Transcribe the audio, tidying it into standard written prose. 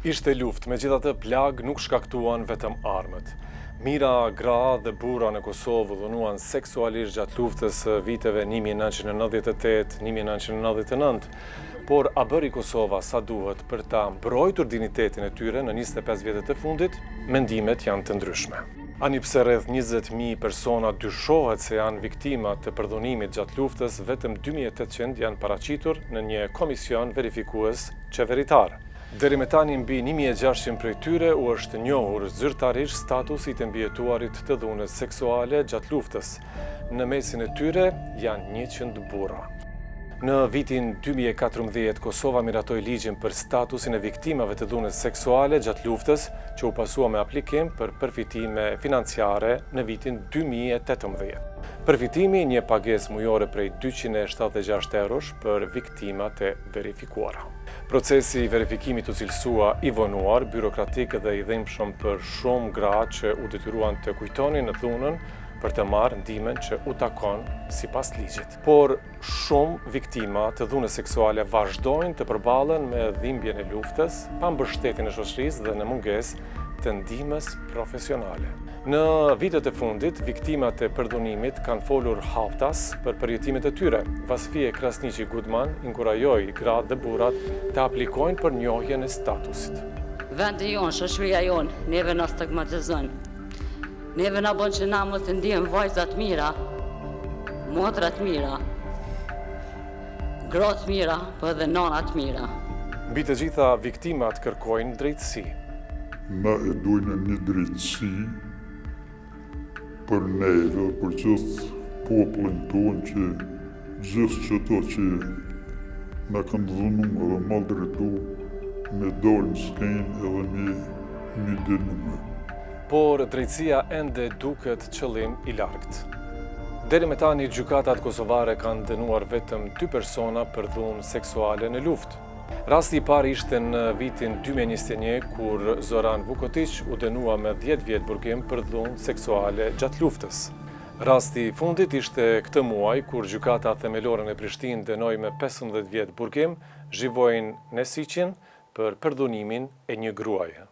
Ishte luftë, megjithatë plag nuk shkaktuan vetëm armët. Mira gra dhe burra në Kosovë dhunuan seksualisht gjatë luftës viteve 1998-1999, por a bëri Kosova sa duhet për ta mbrojtur dinjitetin e tyre në 25 vjetet të fundit? Mendimet janë të ndryshme. Ani pse rreth 20.000 persona dyshohet se janë viktima të përdhunimit gjatë luftës, vetëm 2800 janë paraqitur në një komision verifikues qeveritar. Deri me tani mbi 1600 prej tyre u është njohur zyrtarisht statusi të mbijetuarit të dhunës seksuale gjatë luftës. Në mesin e tyre janë 100 burra. Në vitin 2014, Kosova miratoi ligjin për statusin e viktimave të dhunës seksuale gjatë luftës, që u pasua me aplikim për përfitime financiare në vitin 2018. Përfitimi një pagesë mujore prej 276 eurosh për viktimat e verifikuara. Procesi i verifikimit u cilësua i vonuar, byrokratik dhe i dhimbshëm për shumë gra që u detyruan të kujtonin në dhunën për të marrë ndihmën që u takon sipas ligjit. Por shumë viktima të dhunës seksuale vazhdojnë të përballen me dhimbjen e luftës, pa mbështetjen e shoqërisë dhe në mungesë të ndihmës profesionale. Në vitet e fundit, viktimat e përdhunimit kanë folur haptas për përjetimet e tyre. Vasfie Krasniqi Gudman inkurajoi gratë dhe burrat të aplikojnë për njohjen e statusit. Vendi jonë, shoqëria jonë, neve na stigmatizon. Neve na bën që na mos të ndihem vajzat mira, motrat mira, gratë mira, po edhe nanat mira. Mbi të gjitha viktimat kërkojnë drejtësi. Na e dojnë një drejtësi për neve, për gjithë popullin tonë që gjithë qëto që na kanë dhunu edhe maltretu me dalë në skenë edhe me dënume. Por drejtësia ende duket qëllim i largët. Deri me tani gjykatat kosovare kanë dënuar vetëm 2 persona për dhunë seksuale në luftë. Rasti i parë ishte në vitin 2021 kur Zoran Vukotić u dënua me 10 vjet burgim për dhunë seksuale gjatë luftës. Rasti i fundit ishte këtë muaj kur gjykata themelore në Prishtinë dënoi me 15 vjet burgim Živojin Nesiqin për përdhunimin e një gruaje.